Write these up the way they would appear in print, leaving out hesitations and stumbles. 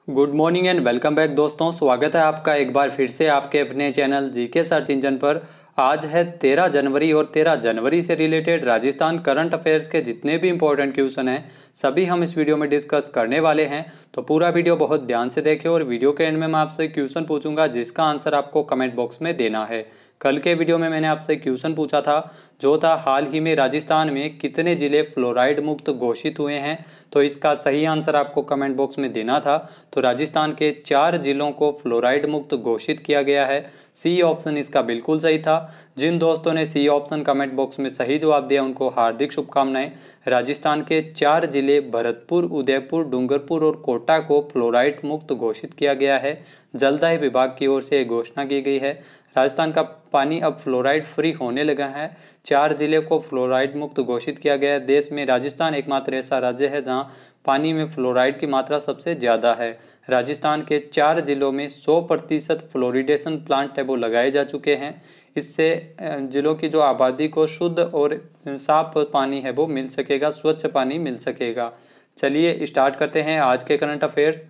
Good morning and welcome back दोस्तों। स्वागत है आपका एक बार फिर से आपके अपने चैनल जीके सर्च इंजन पर। आज है 13 जनवरी और 13 जनवरी से रिलेटेड राजस्थान करंट अफेयर्स के जितने भी इंपॉर्टेंट क्वेश्चन हैं सभी हम इस वीडियो में डिस्कस करने वाले हैं। तो पूरा वीडियो बहुत ध्यान से देखें और वीडियो के एंड में मैं आपसे क्वेश्चन पूछूंगा जिसका आंसर आपको कमेंट बॉक्स में देना है। कल के वीडियो में मैंने आपसे क्वेश्चन पूछा था जो था हाल ही में राजस्थान में कितने जिले फ्लोराइड मुक्त घोषित हुए हैं, तो इसका सही आंसर आपको कमेंट बॉक्स में देना था। तो राजस्थान के 4 जिलों को फ्लोराइड मुक्त घोषित किया गया है। सी ऑप्शन इसका बिल्कुल सही था। जिन दोस्तों ने सी ऑप्शन कमेंट बॉक्स में सही जवाब दिया उनको हार्दिक शुभकामनाएं। राजस्थान के 4 जिले भरतपुर, उदयपुर, डूंगरपुर और कोटा को फ्लोराइड मुक्त घोषित किया गया है। जलदाय विभाग की ओर से घोषणा की गई है। राजस्थान का पानी अब फ्लोराइड फ्री होने लगा है। 4 जिले को फ्लोराइड मुक्त घोषित किया गया है। देश में राजस्थान एकमात्र ऐसा राज्य है जहां पानी में फ्लोराइड की मात्रा सबसे ज़्यादा है। राजस्थान के 4 जिलों में 100% फ्लोरिडेशन प्लांट है वो लगाए जा चुके हैं। इससे जिलों की जो आबादी को शुद्ध और साफ पानी है वो मिल सकेगा, स्वच्छ पानी मिल सकेगा। चलिए स्टार्ट करते हैं आज के करंट अफेयर्स।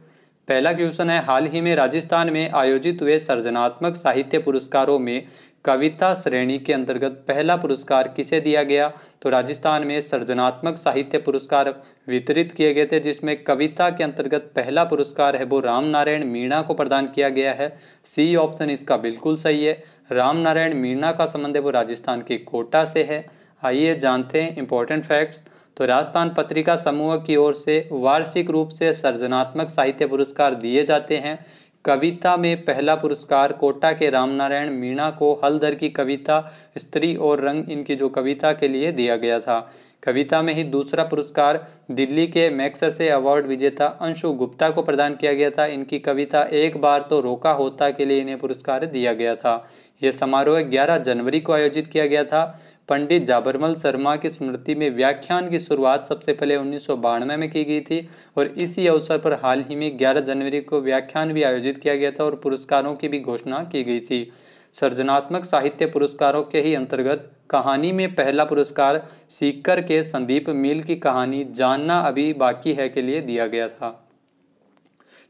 पहला क्वेश्चन है, हाल ही में राजस्थान में आयोजित हुए सृजनात्मक साहित्य पुरस्कारों में कविता श्रेणी के अंतर्गत पहला पुरस्कार किसे दिया गया? तो राजस्थान में सृजनात्मक साहित्य पुरस्कार वितरित किए गए थे जिसमें कविता के अंतर्गत पहला पुरस्कार है वो राम नारायण मीणा को प्रदान किया गया है। सी ऑप्शन इसका बिल्कुल सही है। राम नारायण मीणा का संबंध है वो राजस्थान के कोटा से है। आइए जानते हैं इंपॉर्टेंट फैक्ट्स। तो राजस्थान पत्रिका समूह की ओर से वार्षिक रूप से सृजनात्मक साहित्य पुरस्कार दिए जाते हैं। कविता में पहला पुरस्कार कोटा के रामनारायण मीणा को हलधर की कविता स्त्री और रंग इनकी जो कविता के लिए दिया गया था। कविता में ही दूसरा पुरस्कार दिल्ली के मैग्सेसे अवार्ड विजेता अंशु गुप्ता को प्रदान किया गया था। इनकी कविता एक बार तो रोका होता के लिए इन्हें पुरस्कार दिया गया था। यह समारोह 11 जनवरी को आयोजित किया गया था। पंडित जाबरमल शर्मा की स्मृति में व्याख्यान की शुरुआत सबसे पहले 1992 में की गई थी और इसी अवसर पर हाल ही में 11 जनवरी को व्याख्यान भी आयोजित किया गया था और पुरस्कारों की भी घोषणा की गई थी। सृजनात्मक साहित्य पुरस्कारों के ही अंतर्गत कहानी में पहला पुरस्कार सीकर के संदीप मील की कहानी जानना अभी बाकी है के लिए दिया गया था।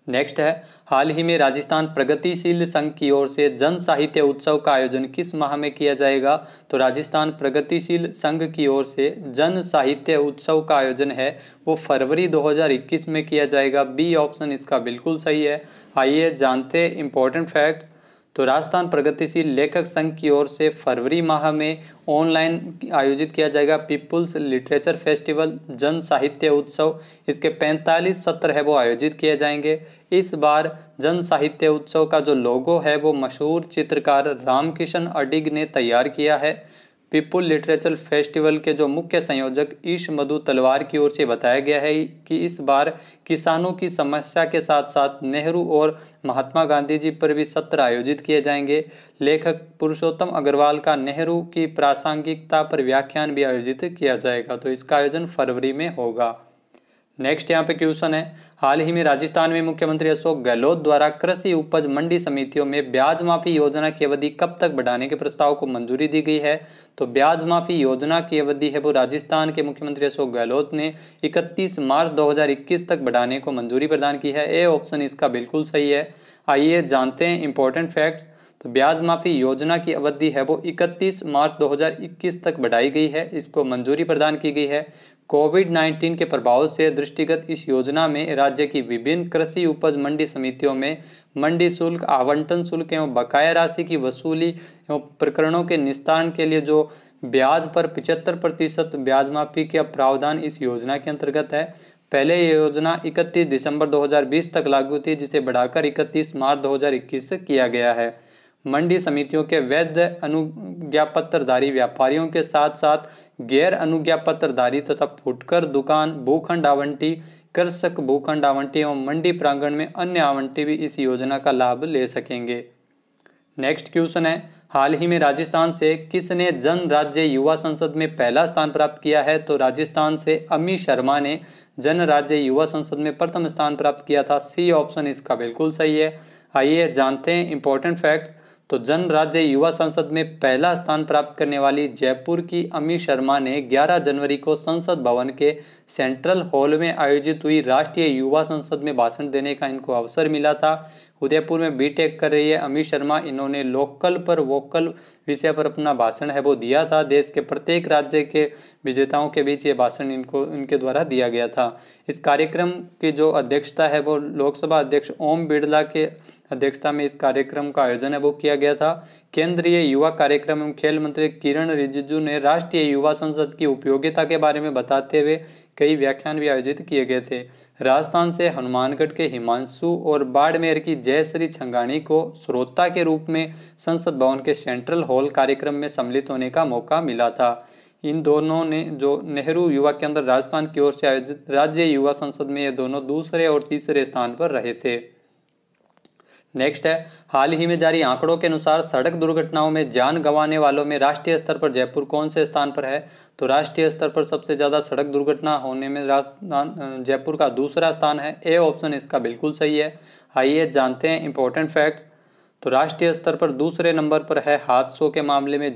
नेक्स्ट है, हाल ही में राजस्थान प्रगतिशील संघ की ओर से जन साहित्य उत्सव का आयोजन किस माह में किया जाएगा? तो राजस्थान प्रगतिशील संघ की ओर से जन साहित्य उत्सव का आयोजन है वो फरवरी 2021 में किया जाएगा। बी ऑप्शन इसका बिल्कुल सही है। आइए जानते हैं इंपॉर्टेंट फैक्ट्स। तो राजस्थान प्रगतिशील लेखक संघ की ओर से फरवरी माह में ऑनलाइन आयोजित किया जाएगा पीपुल्स लिटरेचर फेस्टिवल जन साहित्य उत्सव। इसके 45 सत्र है वो आयोजित किए जाएंगे। इस बार जन साहित्य उत्सव का जो लोगो है वो मशहूर चित्रकार रामकिशन अडिग ने तैयार किया है। पीपुल लिटरेचर फेस्टिवल के जो मुख्य संयोजक ईश मधु तलवार की ओर से बताया गया है कि इस बार किसानों की समस्या के साथ साथ नेहरू और महात्मा गांधी जी पर भी सत्र आयोजित किए जाएंगे। लेखक पुरुषोत्तम अग्रवाल का नेहरू की प्रासंगिकता पर व्याख्यान भी आयोजित किया जाएगा। तो इसका आयोजन फरवरी में होगा। नेक्स्ट यहाँ पे क्वेश्चन है, हाल ही में राजस्थान में मुख्यमंत्री अशोक गहलोत द्वारा कृषि उपज मंडी समितियों में ब्याज माफी योजना की अवधि कब तक बढ़ाने के प्रस्ताव को मंजूरी दी गई है? तो ब्याज माफी योजना की अवधि है वो राजस्थान के मुख्यमंत्री अशोक गहलोत ने 31 मार्च 2021 तक बढ़ाने को मंजूरी प्रदान की है। ए ऑप्शन इसका बिल्कुल सही है। आइए जानते हैं इंपॉर्टेंट फैक्ट्स। तो ब्याज माफी योजना की अवधि है वो 31 मार्च 2021 तक बढ़ाई गई है, इसको मंजूरी प्रदान की गई है। कोविड-19 के प्रभाव से दृष्टिगत इस योजना में राज्य की विभिन्न कृषि उपज मंडी समितियों में मंडी शुल्क, आवंटन शुल्क एवं बकाया राशि की वसूली एवं प्रकरणों के निस्तारण के लिए जो ब्याज पर 75% ब्याज माफी का प्रावधान इस योजना के अंतर्गत है। पहले ये योजना 31 दिसंबर 2020 तक लागू थी जिसे बढ़ाकर 31 मार्च 2021 से किया गया है। मंडी समितियों के वैध अनुज्ञापत्रधारी व्यापारियों के साथ साथ गैर अनुज्ञापत्रधारी तथा फुटकर दुकान, भूखंड आवंटी, कृषक भूखंड आवंटी एवं मंडी प्रांगण में अन्य आवंटी भी इस योजना का लाभ ले सकेंगे। नेक्स्ट क्वेश्चन है, हाल ही में राजस्थान से किसने जन राज्य युवा संसद में पहला स्थान प्राप्त किया है? तो राजस्थान से अमी शर्मा ने जन राज्य युवा संसद में प्रथम स्थान प्राप्त किया था। सी ऑप्शन इसका बिल्कुल सही है। आइए जानते हैं इंपॉर्टेंट फैक्ट्स। तो जन राज्य युवा संसद में पहला स्थान प्राप्त करने वाली जयपुर की अमी शर्मा ने 11 जनवरी को संसद भवन के सेंट्रल हॉल में आयोजित हुई राष्ट्रीय युवा संसद में भाषण देने का इनको अवसर मिला था। उदयपुर में बीटेक कर रही है अमी शर्मा। इन्होंने लोकल पर वोकल विषय पर अपना भाषण है वो दिया था। देश के प्रत्येक राज्य के विजेताओं के बीच ये भाषण इनके द्वारा दिया गया था। इस कार्यक्रम की जो अध्यक्षता है वो लोकसभा अध्यक्ष ओम बिरला के अध्यक्षता में इस कार्यक्रम का आयोजन है वो किया गया था। केंद्रीय युवा कार्यक्रम एवं खेल मंत्री किरण रिजिजू ने राष्ट्रीय युवा संसद की उपयोगिता के बारे में बताते हुए कई व्याख्यान भी आयोजित किए गए थे। राजस्थान से हनुमानगढ़ के हिमांशु और बाड़मेर की जयश्री छंगाणी को श्रोता के रूप में संसद भवन के सेंट्रल हॉल कार्यक्रम में सम्मिलित होने का मौका मिला था। इन दोनों ने जो नेहरू युवा केंद्र राजस्थान की ओर से आयोजित राज्य युवा संसद में ये दोनों दूसरे और तीसरे स्थान पर रहे थे। नेक्स्ट है, हाल ही में जारी आंकड़ों के अनुसार सड़क दुर्घटनाओं में जान गंवाने वालों में राष्ट्रीय स्तर पर जयपुर कौन से स्थान पर है? तो राष्ट्रीय स्तर पर सबसे ज्यादा सड़क दुर्घटना होने में राजस्थान जयपुर का दूसरा स्थान है। ए ऑप्शन इसका बिल्कुल सही है। आइए जानते हैं इंपॉर्टेंट फैक्ट्स। तो राष्ट्रीय स्तर पर दूसरे नंबर पर है हादसों के मामले में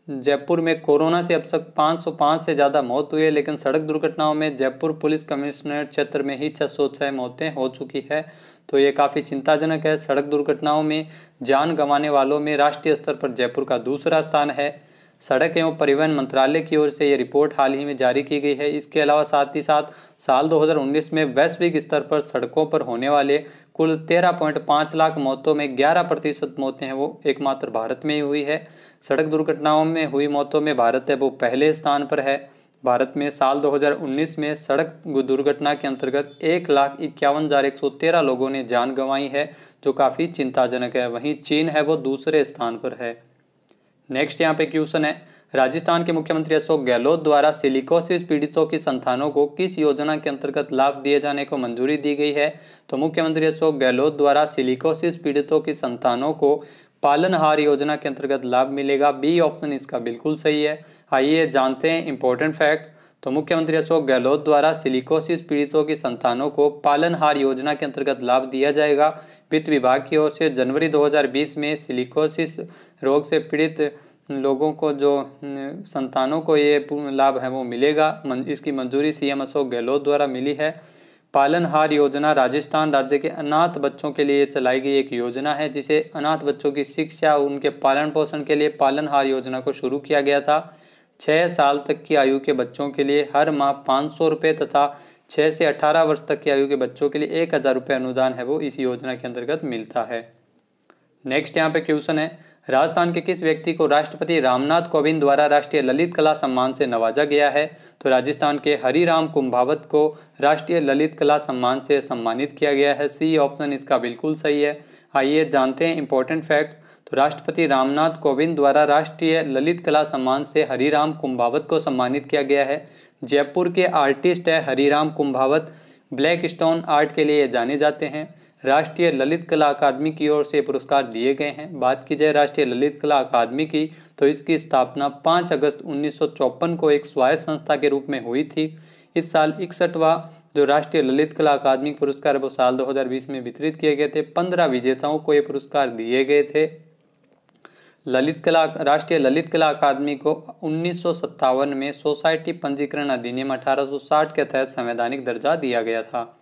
जयपुर में कोरोना से अब तक 505 से ज़्यादा मौत हुई है, लेकिन सड़क दुर्घटनाओं में जयपुर पुलिस कमिश्नरेट क्षेत्र में ही 606 मौतें हो चुकी है। तो ये काफ़ी चिंताजनक है। सड़क दुर्घटनाओं में जान गंवाने वालों में राष्ट्रीय स्तर पर जयपुर का दूसरा स्थान है। सड़क एवं परिवहन मंत्रालय की ओर से ये रिपोर्ट हाल ही में जारी की गई है। इसके अलावा साथ ही साथ साल 2019 में वैश्विक स्तर पर सड़कों पर होने वाले कुल 13.5 लाख मौतों में 11% मौतें हैं वो एकमात्र भारत में ही हुई है। सड़क दुर्घटनाओं में हुई मौतों में भारत है वो पहले स्थान पर है। भारत में साल 2019 में सड़क दुर्घटना के अंतर्गत 1,51,113 लोगों ने जान गंवाई है, जो काफ़ी चिंताजनक है। वहीं चीन है वो दूसरे स्थान पर है। नेक्स्ट यहाँ पे क्वेश्चन है, राजस्थान के मुख्यमंत्री अशोक गहलोत द्वारा सिलिकोसिस पीड़ितों की संतानों को किस योजना के अंतर्गत लाभ दिए जाने को मंजूरी दी गई है? तो मुख्यमंत्री अशोक गहलोत द्वारा सिलिकोसिस पीड़ितों की संतानों को पालनहार योजना के अंतर्गत लाभ मिलेगा। बी ऑप्शन इसका बिल्कुल सही है। आइए जानते हैं इंपॉर्टेंट फैक्ट्स। तो मुख्यमंत्री अशोक गहलोत द्वारा सिलिकोसिस पीड़ितों की संतानों को पालनहार योजना के अंतर्गत लाभ दिया जाएगा। वित्त विभाग की ओर से जनवरी 2020 में सिलिकोसिस रोग से पीड़ित लोगों को जो संतानों को ये लाभ है वो मिलेगा। इसकी मंजूरी सीएम अशोक गहलोत द्वारा मिली है। पालनहार योजना राजस्थान राज्य के अनाथ बच्चों के लिए चलाई गई एक योजना है, जिसे अनाथ बच्चों की शिक्षा उनके पालन पोषण के लिए पालनहार योजना को शुरू किया गया था। 6 साल तक की आयु के बच्चों के लिए हर माह 500 रुपये तथा 6 से 18 वर्ष तक की आयु के बच्चों के लिए 1000 रुपये अनुदान है वो इस योजना के अंतर्गत मिलता है। नेक्स्ट यहाँ पे क्वेश्चन है, राजस्थान के किस व्यक्ति को राष्ट्रपति रामनाथ कोविंद द्वारा राष्ट्रीय ललित कला सम्मान से नवाजा गया है? तो राजस्थान के हरिराम कुंभावत को राष्ट्रीय ललित कला सम्मान से सम्मानित किया गया है। सी ऑप्शन इसका बिल्कुल सही है। आइए जानते हैं इंपॉर्टेंट फैक्ट्स। तो राष्ट्रपति रामनाथ कोविंद द्वारा राष्ट्रीय ललित कला सम्मान से हरिराम कुंभावत को सम्मानित किया गया है। जयपुर के आर्टिस्ट है Hariram Kumbhawat. Black stone art के लिए जाने जाते हैं। राष्ट्रीय ललित कला अकादमी की ओर से पुरस्कार दिए गए हैं। बात की जाए राष्ट्रीय ललित कला अकादमी की, तो इसकी स्थापना 5 अगस्त 1954 को एक स्वायत्त संस्था के रूप में हुई थी। इस साल 61वां जो राष्ट्रीय ललित कला अकादमी पुरस्कार है वो साल 2020 में वितरित किए गए थे। 15 विजेताओं को ये पुरस्कार दिए गए थे। राष्ट्रीय ललित कला अकादमी को 1957 में सोसाइटी पंजीकरण अधिनियम 1860 के तहत संवैधानिक दर्जा दिया गया था।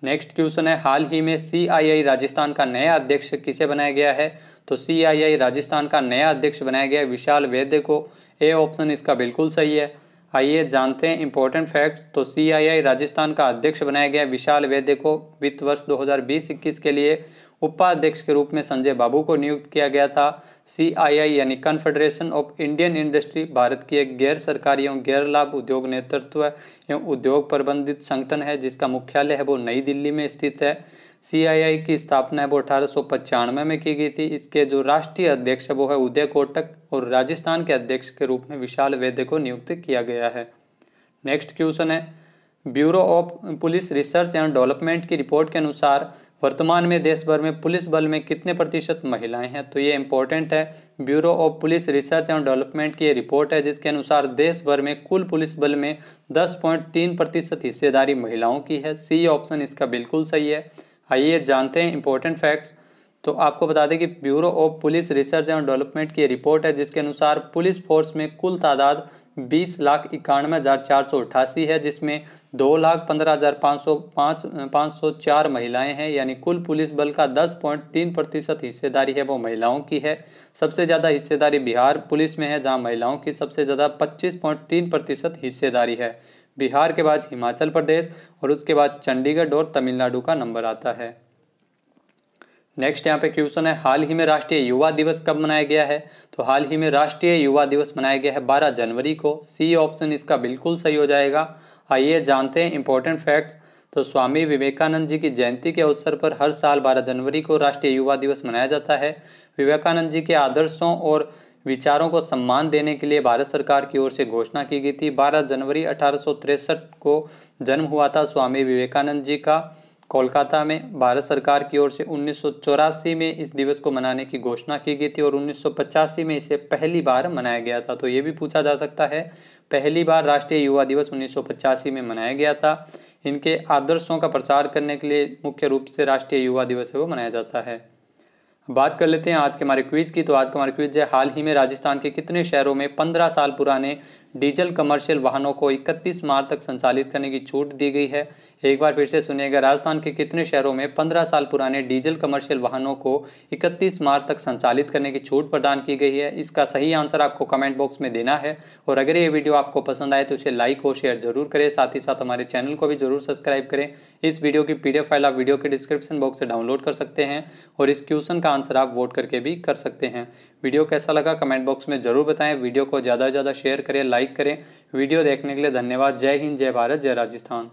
नेक्स्ट क्वेश्चन है, हाल ही में CII राजस्थान का नया अध्यक्ष किसे बनाया गया है? तो CII राजस्थान का नया अध्यक्ष बनाया गया विशाल वैद्य को। ए ऑप्शन इसका बिल्कुल सही है। आइए जानते हैं इंपॉर्टेंट फैक्ट्स। तो CII राजस्थान का अध्यक्ष बनाया गया विशाल वैद्य को। वित्त वर्ष 2020-21 के लिए उपाध्यक्ष के रूप में संजय बाबू को नियुक्त किया गया था। CII यानी confederation of Indian industry Bharat की एक गैर सरकारी एवं गैर लाभ उद्योग नेतृत्व एवं उद्योग प्रबंधित संगठन है, जिसका मुख्यालय है वो नई दिल्ली में स्थित है। CII की स्थापना है वो 1895 में की गई थी। इसके जो राष्ट्रीय अध्यक्ष है वो है उदय कोटक और राजस्थान के अध्यक्ष के रूप में विशाल वैद्य को नियुक्त किया गया है। नेक्स्ट क्वेश्चन है, bureau of police research and development की रिपोर्ट के अनुसार वर्तमान में देश भर में पुलिस बल में कितने प्रतिशत महिलाएं हैं? तो ये इंपॉर्टेंट है। Bureau of police research and development की ये रिपोर्ट है, जिसके अनुसार देश भर में कुल पुलिस बल में 10.3% हिस्सेदारी महिलाओं की है। सी ऑप्शन इसका बिल्कुल सही है। आइए जानते हैं इंपॉर्टेंट फैक्ट्स। तो आपको बता दें कि bureau of police research and development की रिपोर्ट है जिसके अनुसार पुलिस फोर्स में कुल तादाद 20,91,488 है, जिसमें 2,15,504 महिलाएं हैं, यानी कुल पुलिस बल का 10.3% हिस्सेदारी है वो महिलाओं की है। सबसे ज़्यादा हिस्सेदारी बिहार पुलिस में है जहां महिलाओं की सबसे ज़्यादा 25.3% हिस्सेदारी है। बिहार के बाद हिमाचल प्रदेश और उसके बाद चंडीगढ़ और तमिलनाडु का नंबर आता है। नेक्स्ट यहाँ पे क्वेश्चन है, हाल ही में राष्ट्रीय युवा दिवस कब मनाया गया है? तो हाल ही में राष्ट्रीय युवा दिवस मनाया गया है 12 जनवरी को। सी ऑप्शन इसका बिल्कुल सही हो जाएगा। आइए जानते हैं इंपॉर्टेंट फैक्ट्स। तो स्वामी विवेकानंद जी की जयंती के अवसर पर हर साल 12 जनवरी को राष्ट्रीय युवा दिवस मनाया जाता है। विवेकानंद जी के आदर्शों और विचारों को सम्मान देने के लिए भारत सरकार की ओर से घोषणा की गई थी। 12 जनवरी 1863 को जन्म हुआ था स्वामी विवेकानंद जी का कोलकाता में। भारत सरकार की ओर से 1984 में इस दिवस को मनाने की घोषणा की गई थी और 1985 में इसे पहली बार मनाया गया था। तो ये भी पूछा जा सकता है, पहली बार राष्ट्रीय युवा दिवस 1985 में मनाया गया था। इनके आदर्शों का प्रचार करने के लिए मुख्य रूप से राष्ट्रीय युवा दिवस है वो मनाया जाता है। बात कर लेते हैं आज के हमारे क्विज की। तो आज का हमारा क्विज है, हाल ही में राजस्थान के कितने शहरों में 15 साल पुराने डीजल कमर्शियल वाहनों को 31 मार्च तक संचालित करने की छूट दी गई है? एक बार फिर से सुनिएगा, राजस्थान के कितने शहरों में 15 साल पुराने डीजल कमर्शियल वाहनों को 31 मार्च तक संचालित करने की छूट प्रदान की गई है? इसका सही आंसर आपको कमेंट बॉक्स में देना है। और अगर ये वीडियो आपको पसंद आए तो इसे लाइक और शेयर जरूर करें, साथ ही साथ हमारे चैनल को भी जरूर सब्सक्राइब करें। इस वीडियो की PDF फाइल आप वीडियो के डिस्क्रिप्शन बॉक्स से डाउनलोड कर सकते हैं और इस क्वेश्चन का आंसर आप वोट करके भी कर सकते हैं। वीडियो कैसा लगा कमेंट बॉक्स में जरूर बताएं। वीडियो को ज़्यादा से ज़्यादा शेयर करें, लाइक करें। वीडियो देखने के लिए धन्यवाद। जय हिंद, जय भारत, जय राजस्थान।